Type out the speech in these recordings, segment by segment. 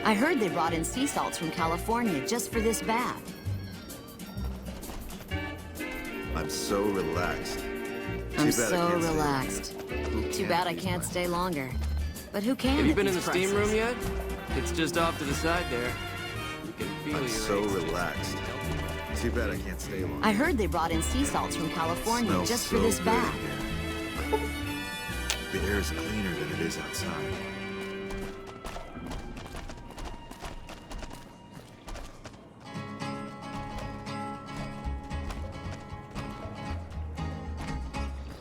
I heard they brought in sea salts from California just for this bath. I'm so relaxed. I'm so relaxed. Too bad I can't stay longer. But who can? Have you been in these the steam prices? room yet? It's just off to the side there. You can feel I'm your so AC. relaxed. Too bad I can't stay long. I heard they brought in sea salts from California Smells just so for this good bath. in here. The air is cleaner than it is outside.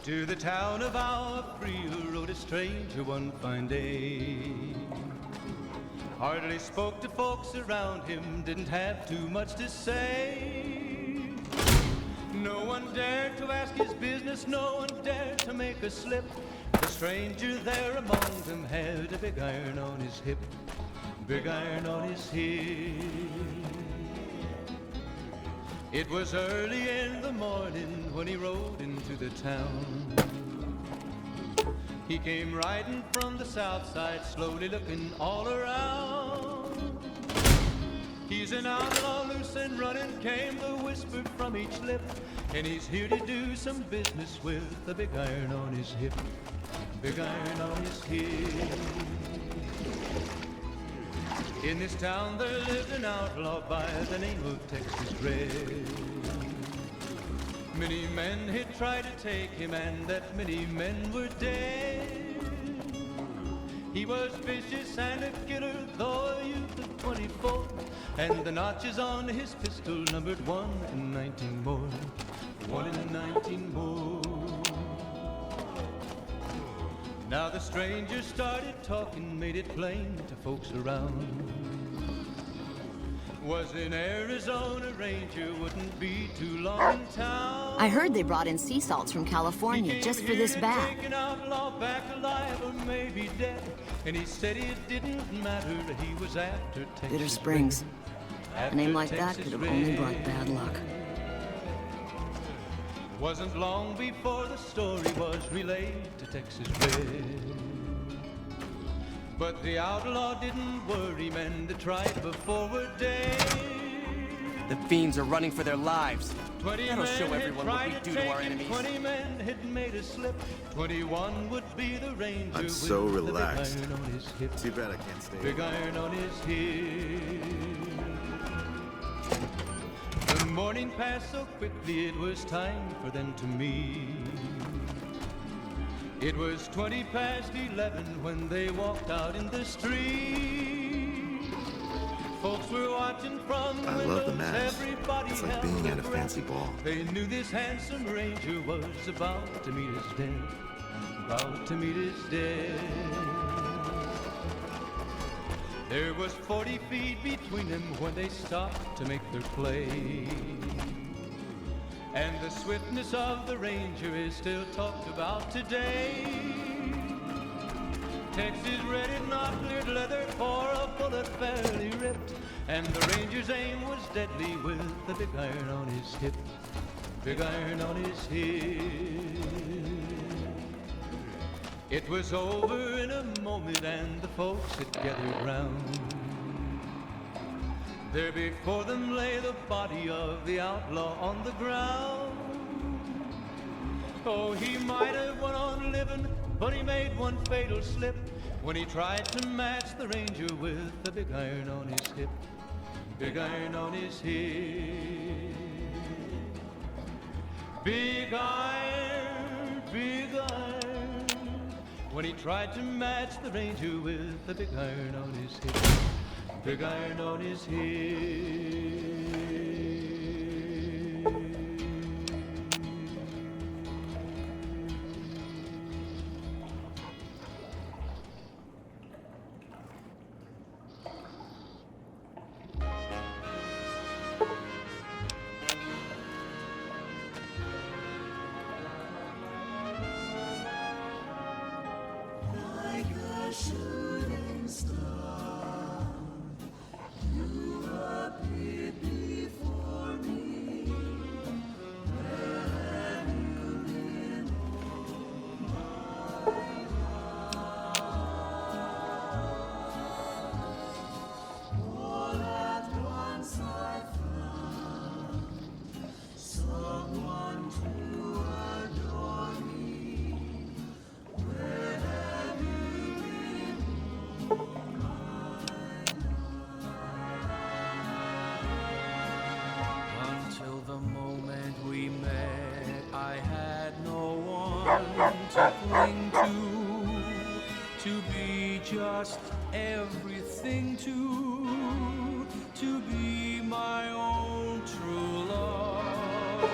To the town of Aprile rode a stranger one fine day. Hardly spoke to folks around him, didn't have too much to say. No one dared to ask his business, no one dared to make a slip. The stranger there among them had a big iron on his hip, big iron on his hip. It was early in the morning when he rode into the town. He came riding from the south side, slowly looking all around. He's an outlaw, loose and running, came the whisper from each lip. And he's here to do some business with a big iron on his hip, big iron on his hip. In this town there lived an outlaw by the name of Texas Red. Many men had tried to take him, and that many men were dead. He was vicious and a killer, though a youth of 24, and the notches on his pistol numbered 1 in 19 more, 1 in 19 more. Now the stranger started talking, made it plain to folks around. Was an Arizona Ranger, wouldn't be too long in town. I heard they brought in sea salts from California just for this bath. Take an outlaw back alive or maybe dead. And he said it didn't matter, he was after Texas Bitter Springs. Red. A name like After that Texas could have only Red. brought bad luck. Wasn't long before the story was relayed to Texas Red. But the outlaw didn't worry, men to try a forward day. The fiends are running for their lives. 20 That'll men show had everyone what we tried do take to our him, enemies. 20 men had made a slip. 21 would be the ranger. I'm with so the relaxed. Big iron on his hip. Too bad I can't stay Big long. iron on his hip. The morning passed so quickly, it was time for them to meet. It was 20 past 11 when they walked out in the street. Folks were watching from the I windows. love the mask. Everybody It's like held being their at a breath. fancy ball. They knew this handsome ranger was about to meet his death, about to meet his death. There was 40 feet between them when they stopped to make their play. And the swiftness of the ranger is still talked about today. Texas Red had not cleared leather for a bullet fairly ripped. And the ranger's aim was deadly with the big iron on his hip, big iron on his hip. It was over in a moment and the folks had gathered round. There before them lay the body of the outlaw on the ground. Oh, he might have went on living, but he made one fatal slip when he tried to match the ranger with the big iron on his hip, big iron on his hip. Big iron, big iron, when he tried to match the ranger with the big iron on his hip, big iron on his hip. Shooting star, you appeared to cling to be just everything to be my own true love.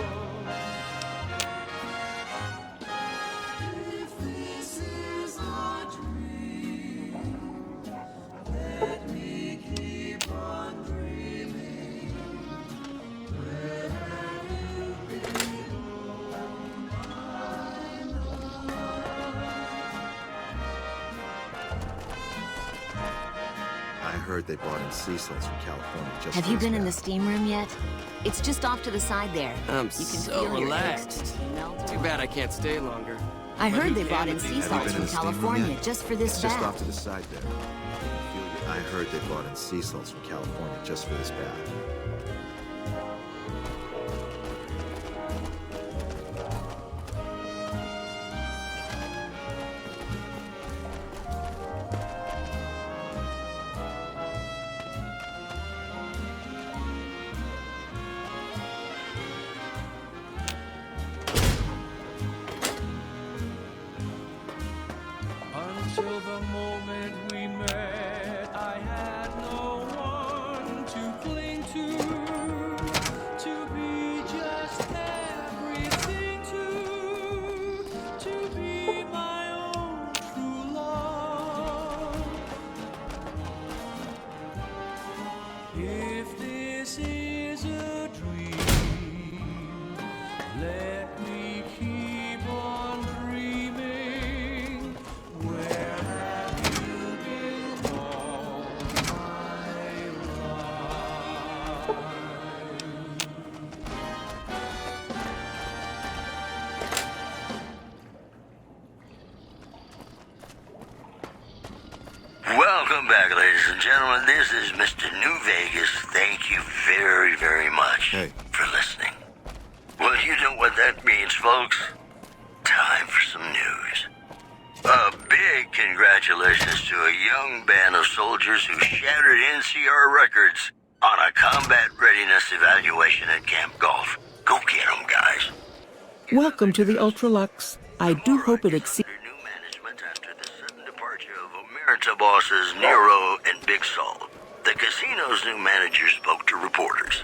If this is a dream, let me keep on dreaming. Where have you been, my love? I heard they brought in sea salts from California just Have for you this been in guy. the steam room yet? It's just off to the side there. I'm You can so feel your relaxed. angst melt. Too bad I can't stay longer. I But heard who they can brought in with sea these- Have you salts been in from the steam room California yet? just for this It's just bath. off to the side there. I heard they brought in sea salts from California just for this bath. Until the moment we met, I had no one to cling to be just everything to be my own true love. If this is a dream, let me keep on dreaming. Where have you been all my life? Welcome back, ladies and gentlemen. This is Mr. New Vegas. Thank you very, very much Hey. for listening. Well, you know what that means, folks. Time for some news. A big congratulations to a young band of soldiers who shattered NCR records on a combat readiness evaluation at Camp Golf. Go get 'em, guys. Welcome to the Ultralux. I do hope it exceeds. Under new management after the sudden departure of Omerta bosses Nero and Big Sol, the casino's new manager spoke to reporters.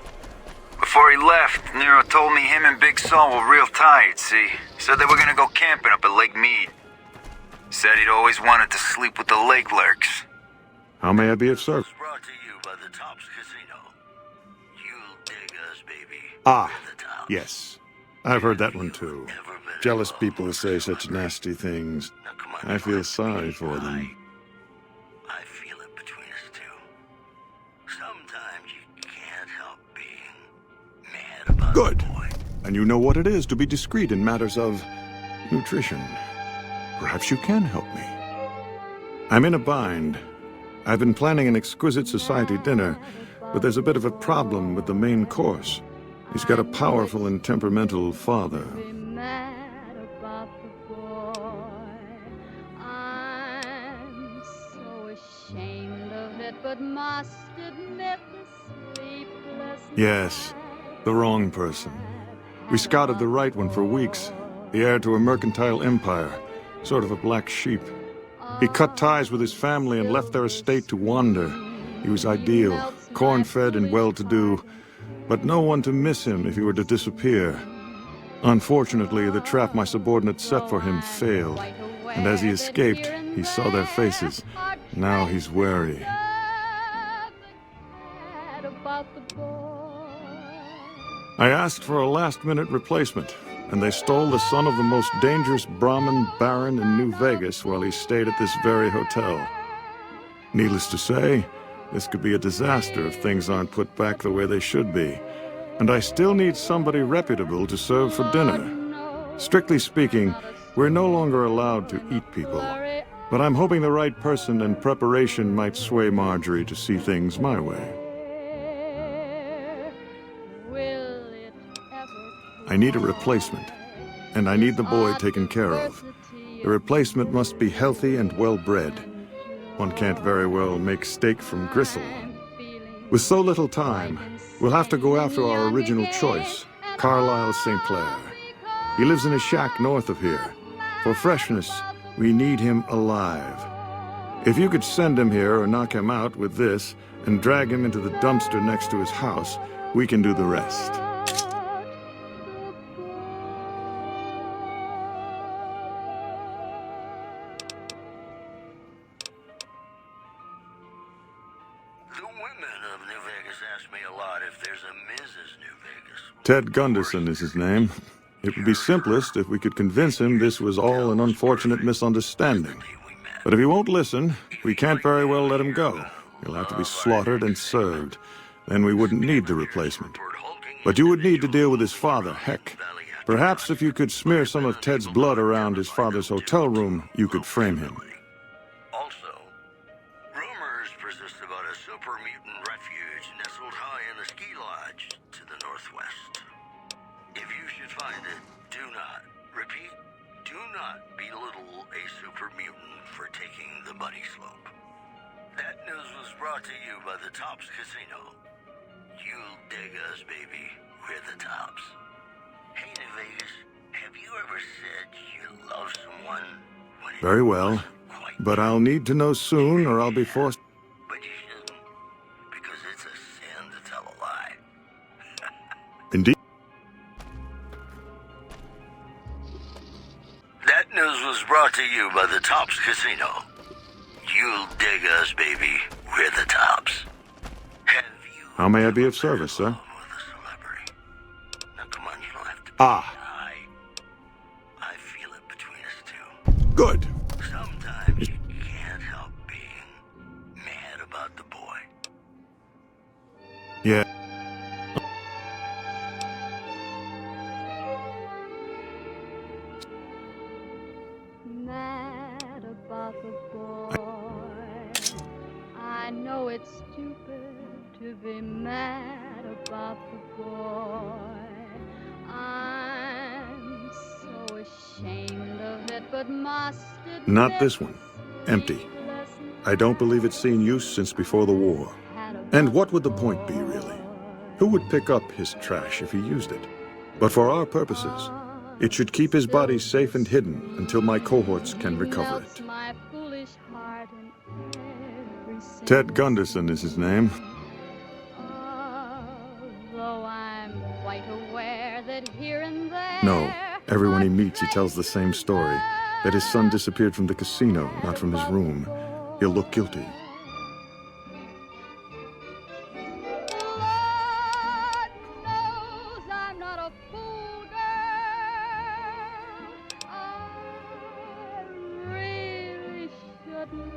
Before he left, Nero told me him and Big Saul were real tired, see? Said they were gonna go camping up at Lake Mead. Said he'd always wanted to sleep with the lake lurks. How may I be of service? Brought to you by the Tops Casino. You'll dig us, baby. Ah, We're the Tops. yes. I've heard that one too. Never been Jealous involved people who with say this such one. nasty things. Now, come on, I feel let sorry me for them. I feel it between us two. Sometimes you can't help being mad about Good. a boy. And you know what it is to be discreet in matters of nutrition. Perhaps you can help me. I'm in a bind. I've been planning an exquisite society dinner, but there's a bit of a problem with the main course. He's got a powerful and temperamental father. Mad about the boy. I'm so ashamed of it, but must admit the sleepless. Yes, the wrong person. We scouted the right one for weeks. The heir to a mercantile empire, sort of a black sheep. He cut ties with his family and left their estate to wander. He was ideal, corn-fed and well-to-do, but no one to miss him if he were to disappear. Unfortunately, the trap my subordinates set for him failed, and as he escaped, he saw their faces. Now he's wary. I asked for a last-minute replacement, and they stole the son of the most dangerous Brahmin baron in New Vegas while he stayed at this very hotel. Needless to say, this could be a disaster if things aren't put back the way they should be. And I still need somebody reputable to serve for dinner. Strictly speaking, we're no longer allowed to eat people. But I'm hoping the right person and preparation might sway Marjorie to see things my way. I need a replacement, and I need the boy taken care of. The replacement must be healthy and well-bred. One can't very well make steak from gristle. With so little time, we'll have to go after our original choice, Carlisle St. Clair. He lives in a shack north of here. For freshness, we need him alive. If you could send him here or knock him out with this and drag him into the dumpster next to his house, we can do the rest. The women of New Vegas ask me a lot if there's a Mrs. New Vegas. Ted Gunderson is his name. It would be simplest if we could convince him this was all an unfortunate misunderstanding. But if he won't listen, we can't very well let him go. He'll have to be slaughtered and served. Then we wouldn't need the replacement. But you would need to deal with his father, Heck. Perhaps if you could smear some of Ted's blood around his father's hotel room, you could frame him. Also, rumors persist about a super mutant refuge nestled high in the ski lodge to the northwest. If you should find it, do not, repeat, do not belittle a super mutant for taking the bunny slope. That news was brought to you by the Tops Casino. You'll dig us, baby. We're the Tops. Hey, New Vegas, have you ever said you love someone when it Very well. wasn't quite But I'll need to know soon, or I'll be forced... But you shouldn't, because it's a sin to tell a lie. Indeed. That news was brought to you by the Tops Casino. You'll dig us, baby. We're the Tops. Have you How may I be of service, sir? with a celebrity? Now, come on, you don't have to be Ah. shy. I feel it between us two. Good. Sometimes you can't help being mad about the boy. Yeah. Mad about the boy. I know it's stupid to be mad about the boy. I'm so ashamed of it, but must admit Not this one. Empty. I don't believe it's seen use since before the war. And what would the point be, really? Who would pick up his trash if he used it? But for our purposes, it should keep his body safe and hidden until my cohorts can recover melts it. my foolish heart in every Ted Gunderson is his name. Though I'm quite aware that here and there. No, everyone he meets, he tells the same story. That his son disappeared from the casino, not from his room. He'll look guilty. Lord knows I'm not a fool girl. I really shouldn't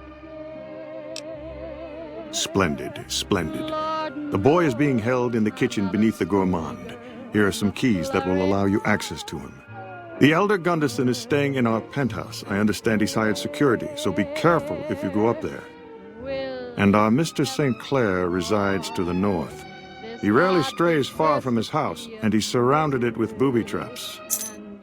care. Splendid, splendid. Lord The boy is being held in the kitchen beneath the gourmand. Here are some keys that will allow you access to him. The elder Gunderson is staying in our penthouse. I understand he's hired security, so be careful if you go up there. will And our Mr. St. Clair resides to the north. He rarely strays far from his house, and he's surrounded it with booby traps. and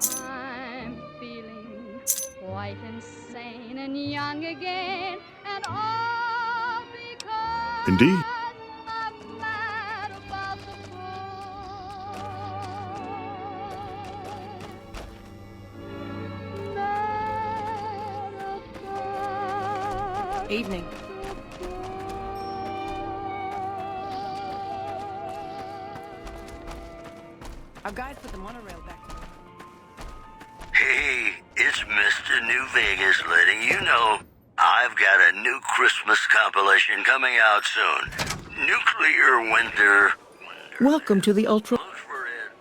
joy. I'm feeling quite insane and young again, and all because Indeed. I'm mad about the boy. Mad about Evening. Our guys put the monorail back. Hey, it's Mr. New Vegas letting you know I've got a new Christmas compilation coming out soon. Nuclear Winter. Welcome to the Ultra... Look for it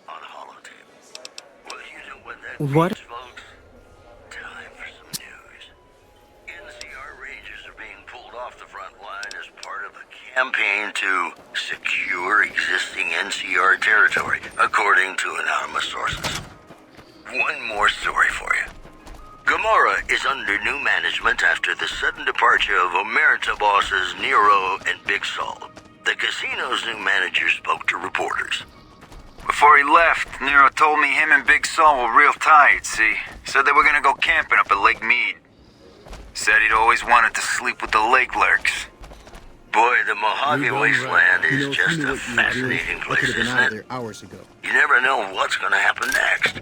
on holotape. Well, you know what that What? means, folks. Time for some news. NCR Rangers are being pulled off the front line as part of a campaign to secure existing NCR territory, according to anonymous sources. One more story for you. Gamora is under new management after the sudden departure of Omerta bosses Nero and Big Sol. The casino's new manager spoke to reporters. Before he left, Nero told me him and Big Sol were real tired, see? Said they were gonna go camping up at Lake Mead. Said he'd always wanted to sleep with the lake lurks. Boy, the Mojave Wasteland is just a fascinating place, isn't it? Hours ago. You never know what's going to happen next.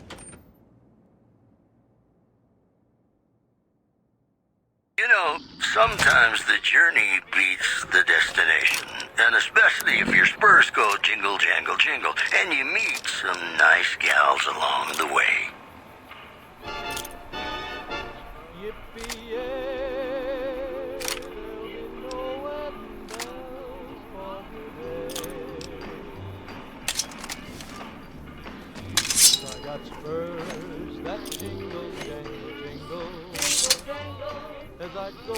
You know, sometimes the journey beats the destination, and especially if your spurs go jingle, jangle, jingle, and you meet some nice gals along the way. Spurs that jingle, jangle, jingle, as I go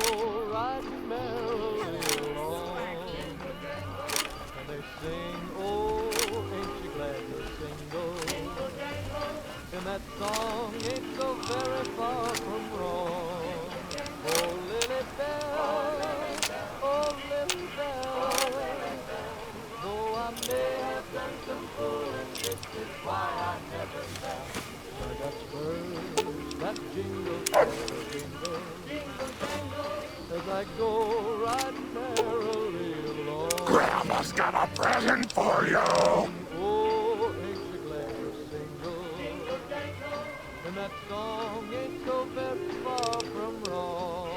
riding merrily along. And they sing, oh, ain't you glad you're single? And that song ain't so very far from wrong. Oh, Lily Bell, oh, Lily Bell, though I may have done some fooling, this is why I never fell. I got spurs that jingle, jingle, jingle, as I go riding merrily along. Grandma's got a present for you! Oh, ain't you glad you're single? And that song ain't so very far from wrong.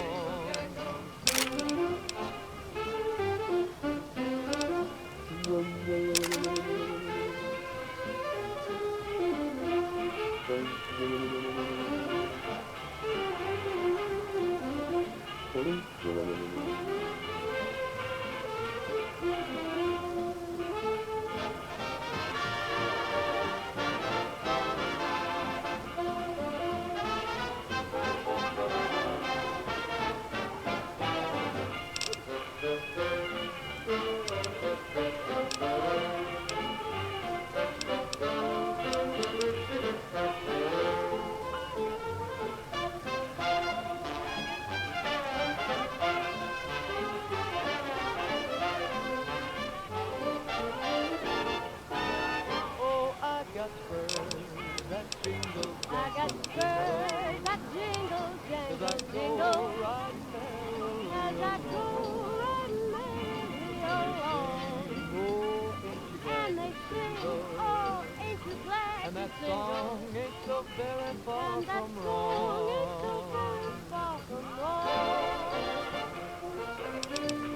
And that song ain't so very far from wrong.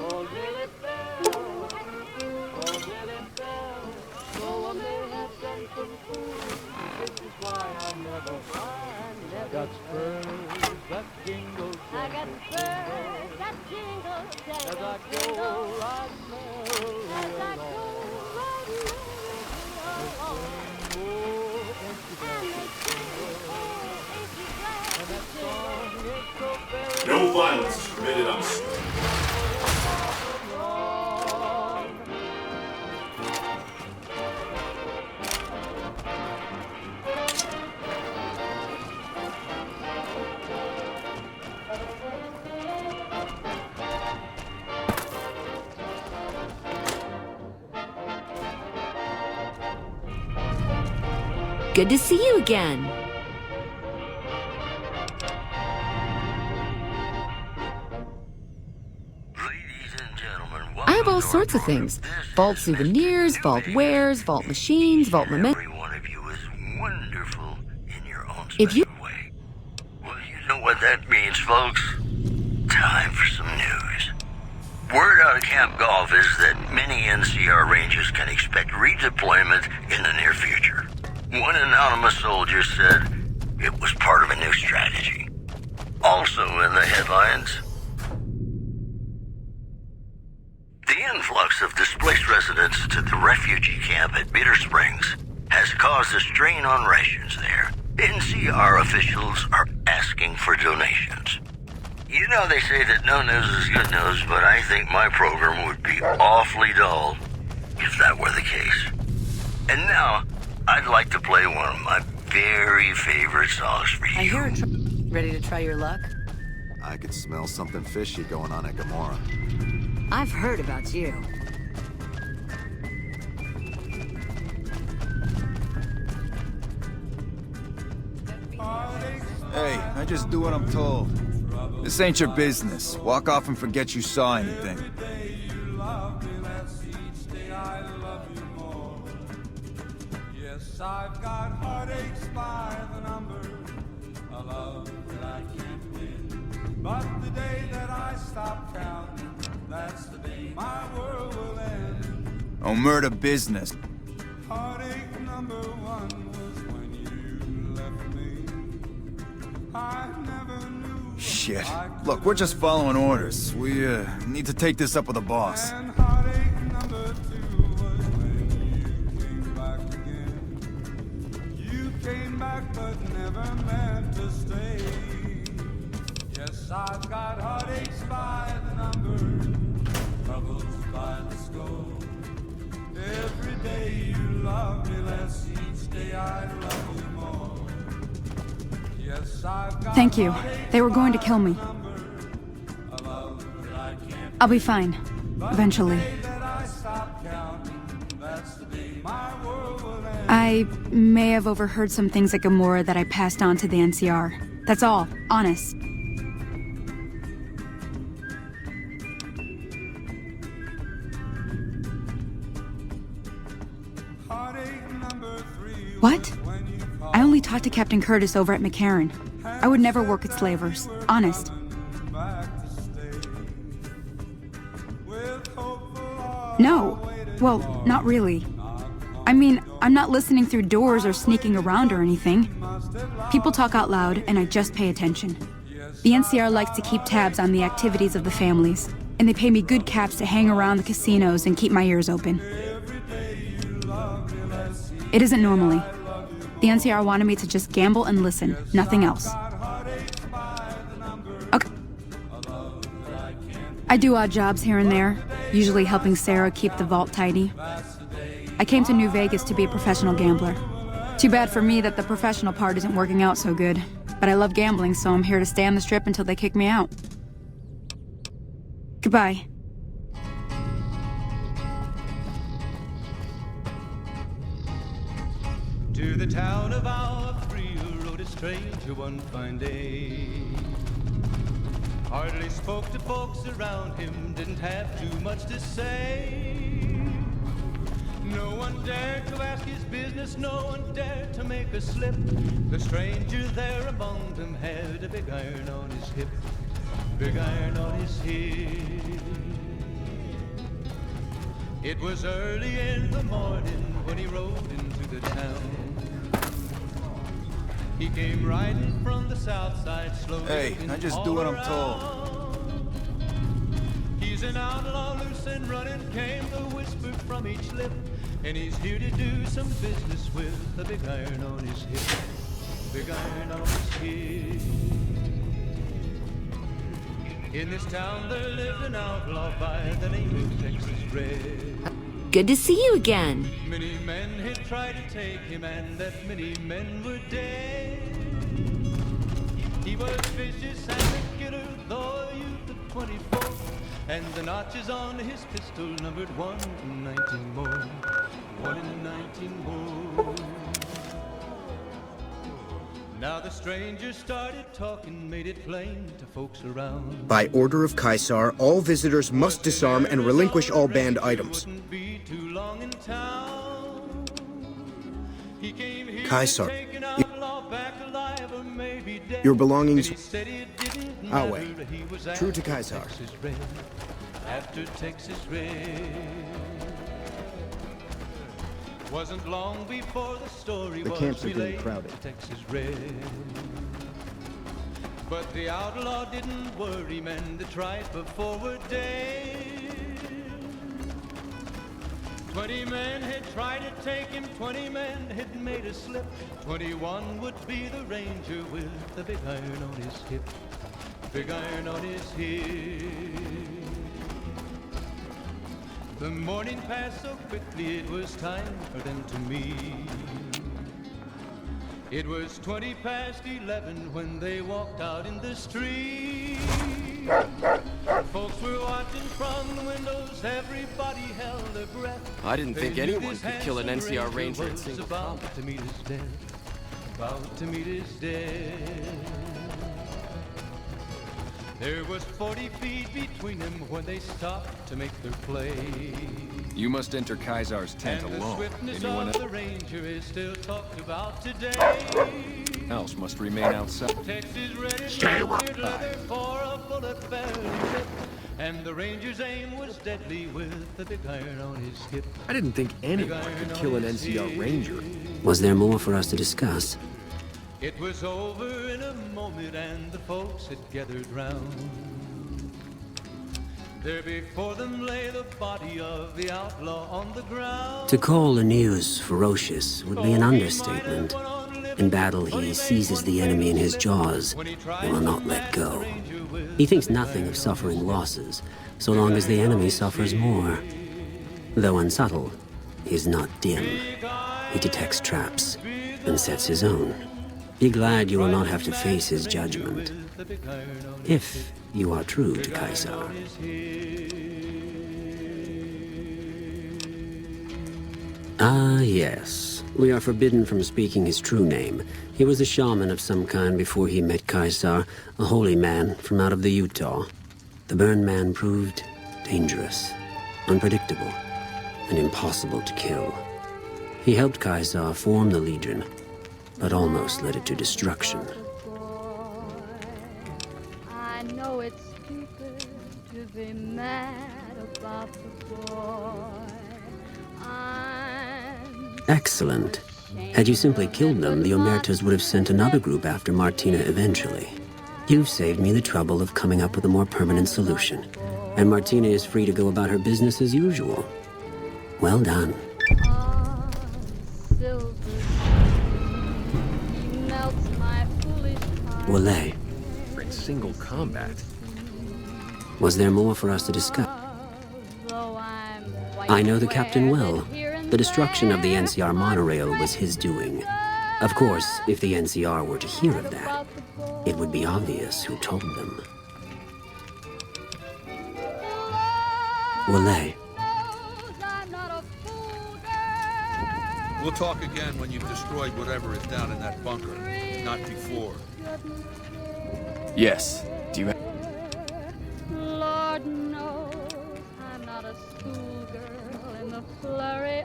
Oh, Lily Bell, oh, Lily Bell, though I may have done some fooling, this is why I never got spurs that jingle, I got spurs that jingle, as jangle, I go riding merrily along. No violence is permitted on street. Good to see you again. I have all sorts of things. Vault souvenirs, vault wares, vault machines, vault mementos. Every one of you is wonderful in your own If you- special way. Well, you know what that means, folks. Time for some news. Word out of Camp Golf is that many NCR Rangers can expect redeployment in the near future. One anonymous soldier said it was part of a new strategy. Also in the headlines, the influx of displaced residents to the refugee camp at Bitter Springs has caused a strain on rations there. NCR officials are asking for donations. You know they say that no news is good news, but I think my program would be awfully dull if that were the case. And now, I'd like to play one of my very favorite songs for you. I hear ready to try your luck? I could smell something fishy going on at Gamora. I've heard about you. Hey, I just do what I'm told. This ain't your business. Walk off and forget you saw anything. Yes, I've got heartaches by the number, a love that I can't win. But the day that I stop counting, that's the day my world will end. Oh, murder business. Heartache number one was when you left me. I never knew. Shit. Look, we're just following orders. We, need to take this up with the boss. And heartache number two was when you came back again. You came back but never meant to stay. Yes, I've got heartaches by the number, troubles by the score. Every day you love me less, each day I love you more. Yes, I've got Thank you. They were going to kill me. I'll be fine. Eventually. I may have overheard some things at Gamora that I passed on to the NCR. That's all. Honest. What? I only talked to Captain Curtis over at McCarran. I would never work with slavers. Honest. No. Well, not really. I mean, I'm not listening through doors or sneaking around or anything. People talk out loud, and I just pay attention. The NCR likes to keep tabs on the activities of the families, and they pay me good caps to hang around the casinos and keep my ears open. It isn't normally. The NCR wanted me to just gamble and listen, nothing else. Okay. I do odd jobs here and there, usually helping Sarah keep the vault tidy. I came to New Vegas to be a professional gambler. Too bad for me that the professional part isn't working out so good. But I love gambling, so I'm here to stay on the strip until they kick me out. Goodbye. To the town of our free rode a stranger one fine day. Hardly spoke to folks around him, didn't have too much to say. No one dared to ask his business, no one dared to make a slip. The stranger there among them had a big iron on his hip, big iron on his hip. It was early in the morning when he rode into the town. He came riding from the south side slowly. Hey, I just do what I'm told. He's an outlaw loose and running, came the whisper from each lip. And he's here to do some business with a big iron on his hip, big iron on his hip. In this town there lived an outlaw by the name of Texas Red. Good to see you again. Many men had tried to take him, and that many men were dead. He was vicious and a killer, though a youth of 24. And the notches on his pistol numbered 1 in 19 more. 1 in 19 more. Now the stranger started talking, made it plain to folks around. By order of Caesar, all visitors must disarm and relinquish all banned items. Caesar, your belongings away. True to Caesar. After Texas Red. Wasn't long before the story The was camps are getting relayed crowded. to Texas Red. But the outlaw didn't worry men that tried for forward days. 20 men had tried to take him, 20 men had made a slip. 21 would be the ranger with the big iron on his hip, big iron on his hip. The morning passed so quickly, it was time for them to meet. It was 20 past 11 when they walked out in the street. Folks were watching from the windows, everybody held their breath. I didn't think They knew anyone this could kill an handsome NCR ranger in was single about combat. to meet his death, about to meet his death. There was 40 feet between them when they stopped to make their play. You must enter Caesar's tent And the alone. swiftness Anyone of else? the ranger is still talked about today. else must remain outside. Texas ready for a bullet barrel, and the Ranger's aim was deadly with the big iron on his hip. I didn't think anyone could kill an NCR Ranger. Was there more for us to discuss? It was over in a moment, and the folks had gathered round. There before them lay the body of the outlaw on the ground. To call the news ferocious would be an understatement. In battle, he seizes the enemy in his jaws and will not let go. He thinks nothing of suffering losses, so long as the enemy suffers more. Though unsubtle, he is not dim. He detects traps and sets his own. Be glad you will not have to face his judgment, if you are true to Caesar. Ah, yes. We are forbidden from speaking his true name. He was a shaman of some kind before he met Caesar, a holy man from out of the Utah. The Burn Man proved dangerous, unpredictable, and impossible to kill. He helped Caesar form the Legion, but almost led it to destruction. I know it's stupid to be mad about the boy. Excellent. Had you simply killed them, the Omertas would have sent another group after Martina eventually. You've saved me the trouble of coming up with a more permanent solution. And Martina is free to go about her business as usual. Well done. Wale. In single combat. Was there more for us to discuss? I know the captain well. The destruction of the NCR monorail was his doing. Of course, if the NCR were to hear of that, it would be obvious who told them. Wale. We'll talk again when you've destroyed whatever is down in that bunker. Not before. Yes. Do you have... Lord knows I'm not a schoolgirl in the flurry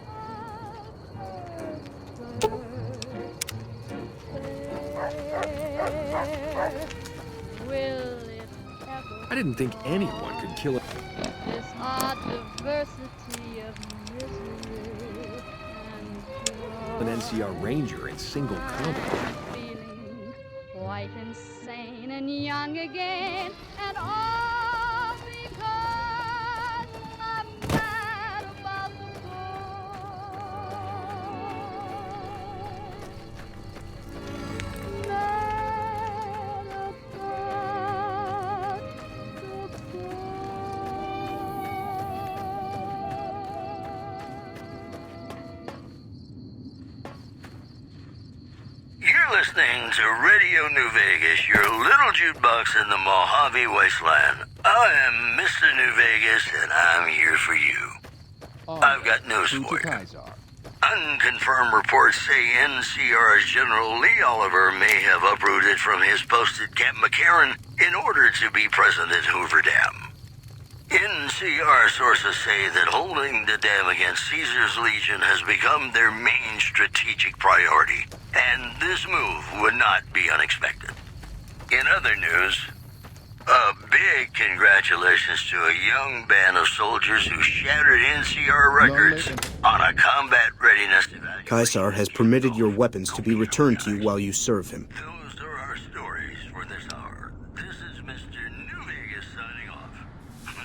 Will it ever I didn't think anyone could kill it. this odd diversity of misery and An NCR Ranger in single combat. feeling quite insane and young again, and all because I'm mad about the boy. Mad about the boy. You're listening to Radio New Vegas, your little jukebox in the Mojave Wasteland. I am Mr. New Vegas, and I'm here for you. I've got news for you. Unconfirmed reports say NCR's General Lee Oliver may have uprooted from his post at Camp McCarran in order to be present at Hoover Dam. NCR sources say that holding the dam against Caesar's Legion has become their main strategic priority, and this move would not be unexpected. In other news, a big congratulations to a young band of soldiers who shattered NCR records on a combat readiness evaluation. Caesar has permitted your weapons to be returned to you while you serve him. Those are our stories for this hour. This is Mr. New Vegas signing off.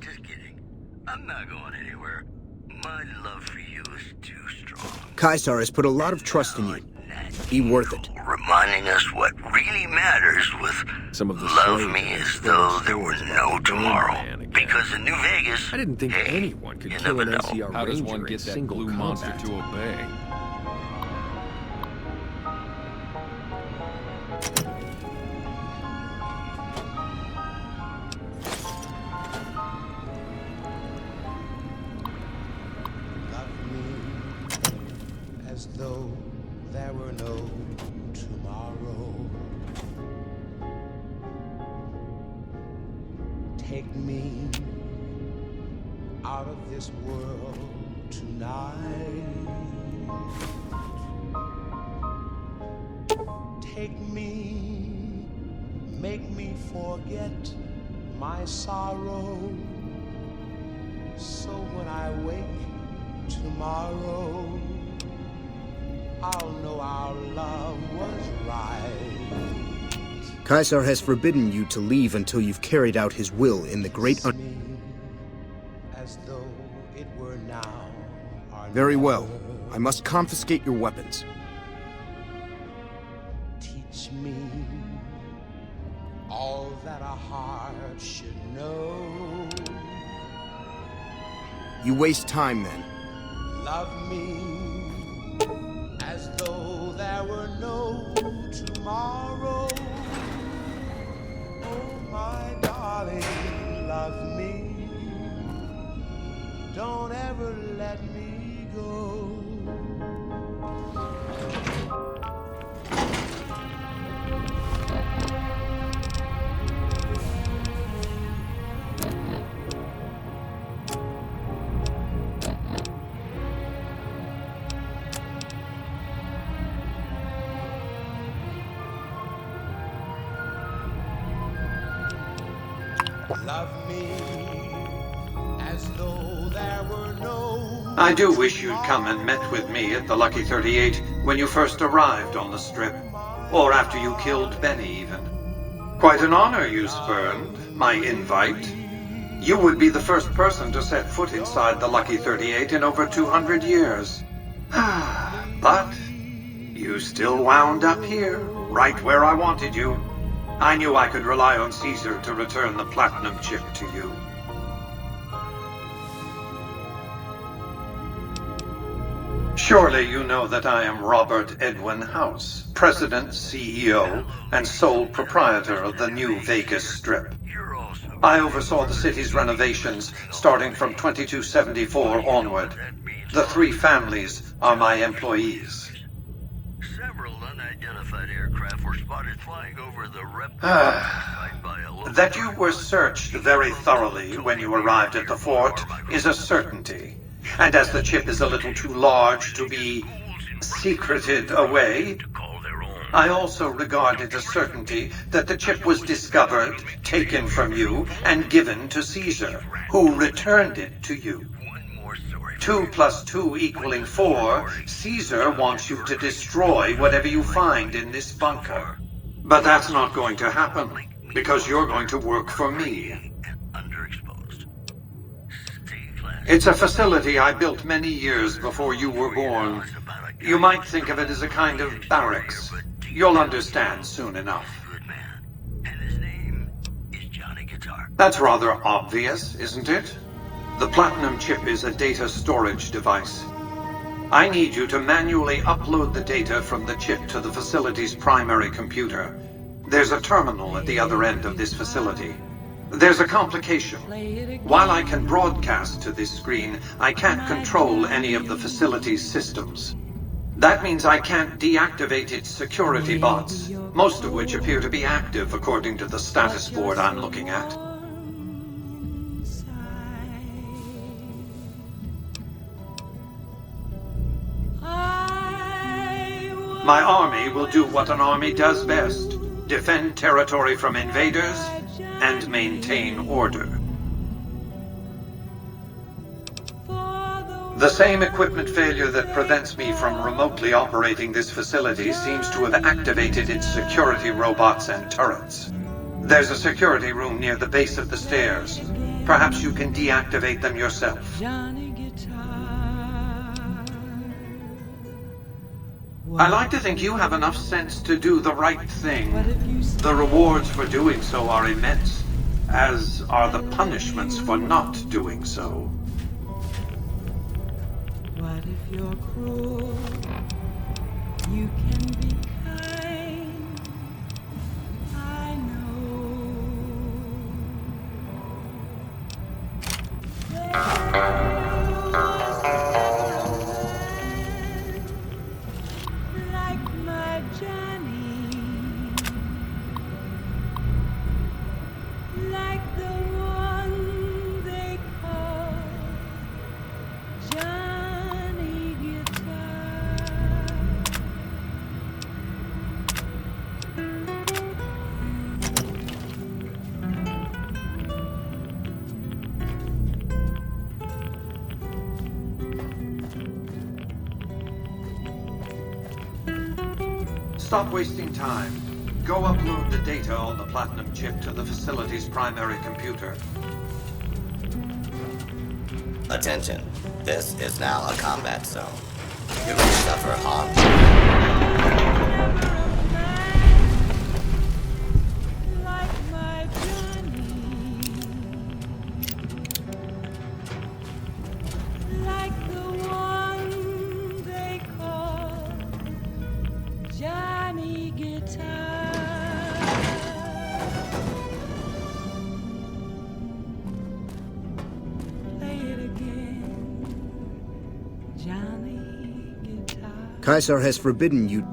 Just kidding. I'm not going anywhere. My love for you is too strong. Caesar has put a lot of trust in you. Be worth it. Reminding us what really matters with Some of the love me as though there were no tomorrow. Because in New Vegas, I didn't think anyone could you kill an never know. NCR How does Ranger one in get that single blue monster combat? to obey? Love me as though there were no tomorrow. Take me out of this world tonight. take me, make me forget my sorrow. So when I wake tomorrow, I'll know our love was right. Caesar has forbidden you to leave until you've carried out his will in the great As though it were now or Very never. well. I must confiscate your weapons. Teach me all that a heart should know. You waste time then. Love me as though there were no tomorrow. Oh, my darling, love me. Don't ever let me go. Love me as though there were no. I do wish you'd come and met with me at the Lucky 38 when you first arrived on the Strip, or after you killed Benny even. Quite an honor you spurned, my invite. You would be the first person to set foot inside the Lucky 38 in over 200 years. But you still wound up here, right where I wanted you. I knew I could rely on Caesar to return the platinum chip to you. Surely you know that I am Robert Edwin House, President, CEO, and sole proprietor of the New Vegas Strip. I oversaw the city's renovations starting from 2274 onward. The 3 families are my employees. Several unidentified aircraft were spotted flying over the That you were searched very thoroughly when you arrived at the fort is a certainty. And as the chip is a little too large to be secreted away, I also regard it a certainty that the chip was discovered, taken from you, and given to Caesar, who returned it to you. 2 + 2 equaling 4, Caesar wants you to destroy whatever you find in this bunker. But that's not going to happen, because you're going to work for me. It's a facility I built many years before you were born. You might think of it as a kind of barracks. You'll understand soon enough. That's rather obvious, isn't it? The platinum chip is a data storage device. I need you to manually upload the data from the chip to the facility's primary computer. There's a terminal at the other end of this facility. There's a complication. While I can broadcast to this screen, I can't control any of the facility's systems. That means I can't deactivate its security bots, most of which appear to be active according to the status board I'm looking at. My army will do what an army does best: defend territory from invaders and maintain order. The same equipment failure that prevents me from remotely operating this facility seems to have activated its security robots and turrets. There's a security room near the base of the stairs. Perhaps you can deactivate them yourself. I like to think you have enough sense to do the right thing. The rewards for doing so are immense, as are the punishments for not doing so. What if you're cruel? You can be kind. I like my Johnny, like the one they call Johnny Guitar. Stop wasting time. Go upload the data on the Platinum chip to the facility's primary computer. Attention. This is now a combat zone. You will suffer harm. Like my Johnny, like the one they call Johnny Guitar. Play it again, Johnny Guitar. Caesar has forbidden you.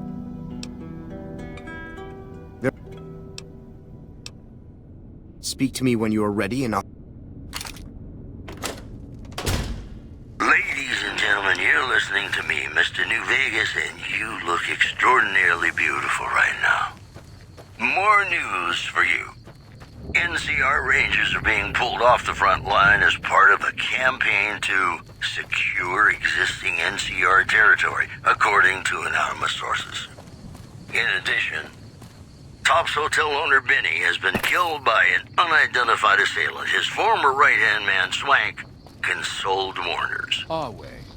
Speak to me when you are ready and I'll... Ladies and gentlemen, you're listening to me, Mr. New Vegas, and you look extraordinarily beautiful right now. More news for you. NCR Rangers are being pulled off the front line as part of a campaign to secure existing NCR territory, according to anonymous sources. In addition, Tops Hotel owner Benny has been killed by an unidentified assailant. His former right-hand man, Swank, consoled mourners.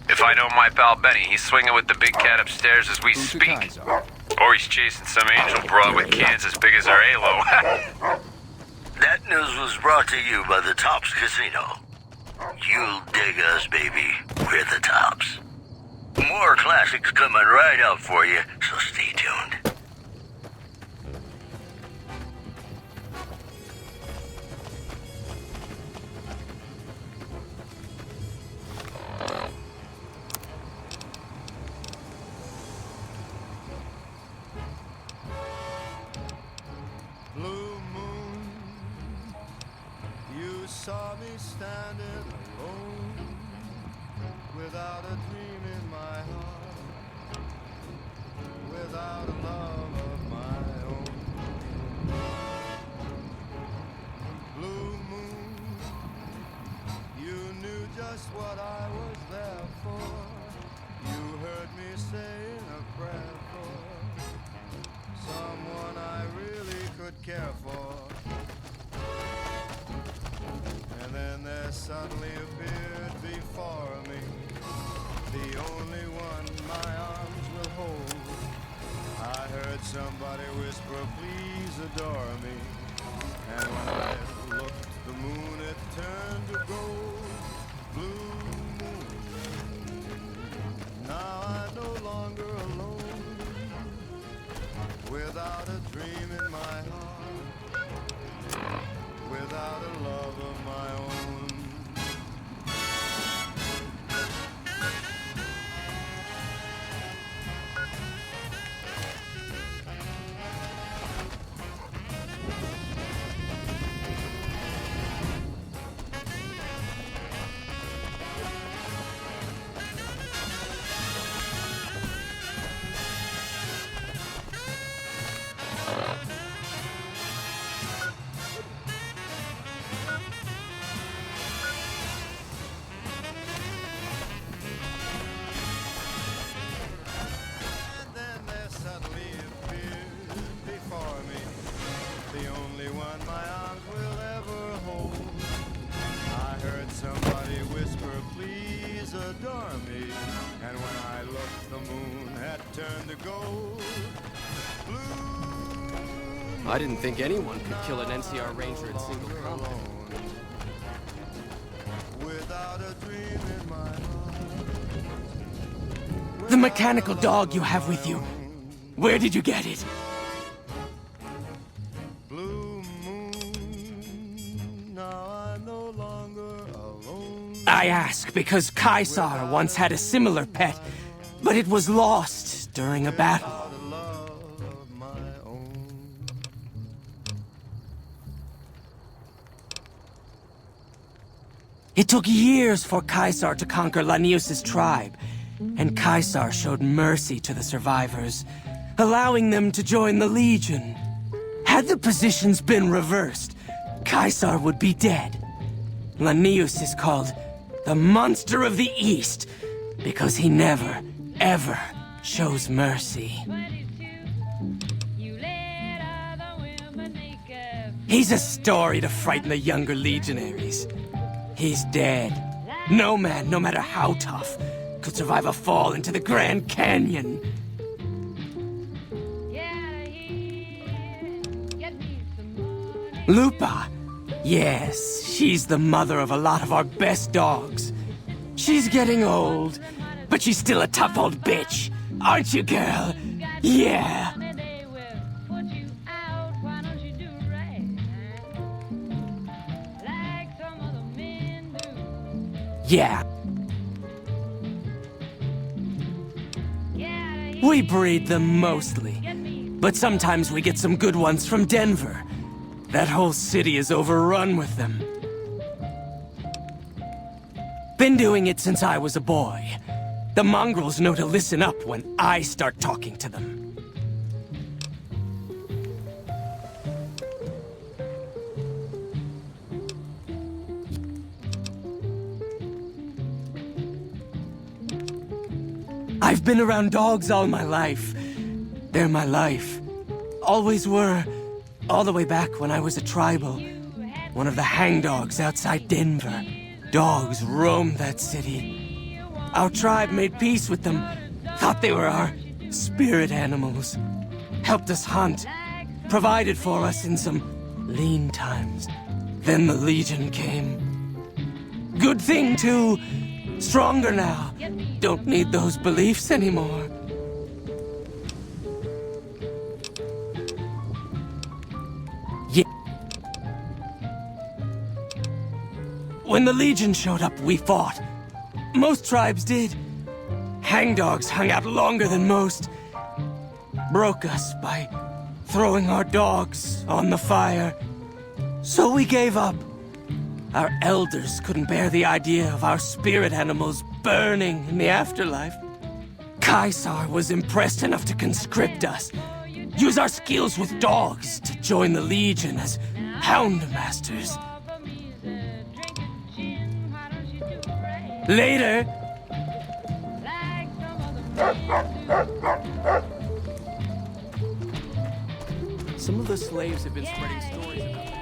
If I know my pal Benny, he's swinging with the big cat upstairs as we speak. Or he's chasing some angel broad with cans as big as our halo. That news was brought to you by the Tops Casino. You'll dig us, baby. We're the Tops. More classics coming right up for you, so stay tuned. Blue moon, you saw me standing alone, without a dream in my heart, without a love of my own. Blue moon, you knew just what I was there for. You heard me saying a prayer for someone I really could care for. And then there suddenly appeared before me the only one my arms will hold. I heard somebody whisper, please adore me. And when I looked, the moon had turned to gold. Blue moon, now I'm no longer alone, without a dream in my heart, without a love of my own. Somebody whisper, please adore me. And when I looked, the moon had turned to gold. Blue, I didn't think anyone could kill an NCR Ranger in single combat. without a dream in my heart. The mechanical dog you have with you. Where did you get it? Blue moon, now I'm no longer alone. I ask because Caesar once had a similar pet, but it was lost during a battle. It took years for Caesar to conquer Lanius' tribe, and Caesar showed mercy to the survivors, allowing them to join the Legion. Had the positions been reversed, Caesar would be dead. Lanius is called the Monster of the East because he never, ever shows mercy. He's a story to frighten the younger legionaries. He's dead. No man, no matter how tough, could survive a fall into the Grand Canyon. Lupa. Yes, she's the mother of a lot of our best dogs. She's getting old, but she's still a tough old bitch. Aren't you, girl? Yeah. Yeah. We breed them mostly, but sometimes we get some good ones from Denver. That whole city is overrun with them. Been doing it since I was a boy. The mongrels know to listen up when I start talking to them. I've been around dogs all my life. They're my life. Always were. All the way back when I was a tribal. One of the hangdogs outside Denver. Dogs roamed that city. Our tribe made peace with them. Thought they were our spirit animals. Helped us hunt. Provided for us in some lean times. Then the Legion came. Good thing, too. Stronger now. Don't need those beliefs anymore. Yeah. When the Legion showed up, we fought. Most tribes did. Hangdogs hung out longer than most. Broke us by throwing our dogs on the fire. So we gave up. Our elders couldn't bear the idea of our spirit animals burning in the afterlife. Caesar was impressed enough to conscript us. Use our skills with dogs to join the Legion as hound masters. Later... Some of the slaves have been spreading stories about that.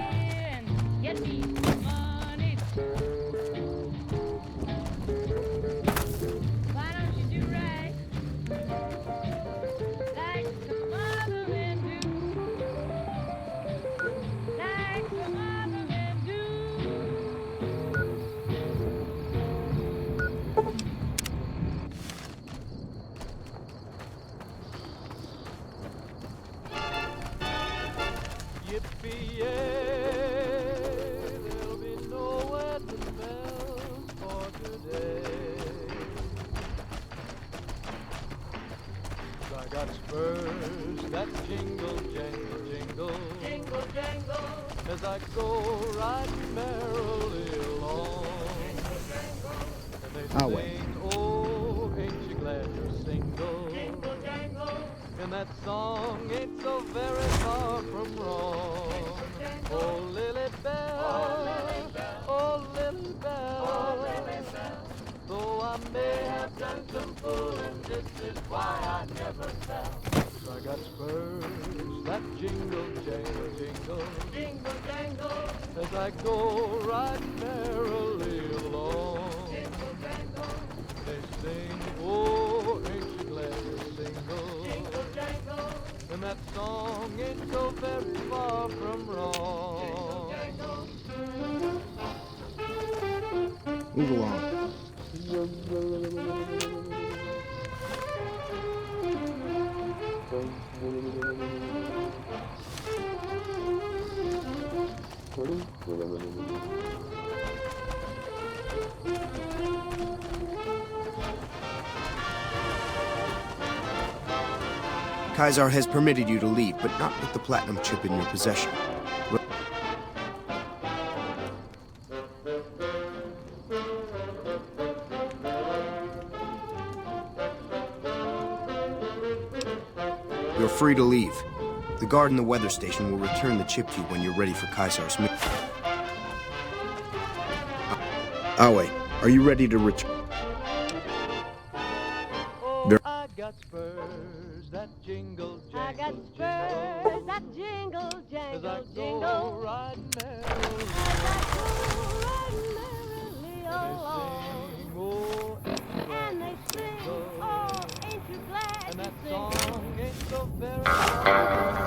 As I go riding merrily along. And they sing, oh, ain't you glad you're single? Jingle, jangle. And that song ain't so very far from wrong. Oh, Lily Bell, oh, Lily Bell. Though I may have done some fooling, this is why I never fell. I got spurs that jingle, jangle, jingle, jingle, jangle, as I go riding merrily along. Jingle, jangle. They sing, oh, ain't you glad you're single? Jingle, jangle. And that song ain't so very far from wrong. Jingle, jangle. Move along. Caesar has permitted you to leave, but not with the platinum chip in your possession. You're free to leave. The guard in the weather station will return the chip to you when you're ready for Caesar's mission. Awe, are you ready to return? I got spurs that jingle, jangle. I got spurs that jingle, as I jangle, go jingle. riding merrily. As I go riding merrily along. And they sing, oh, ain't you glad And to that sing? song ain't so very long.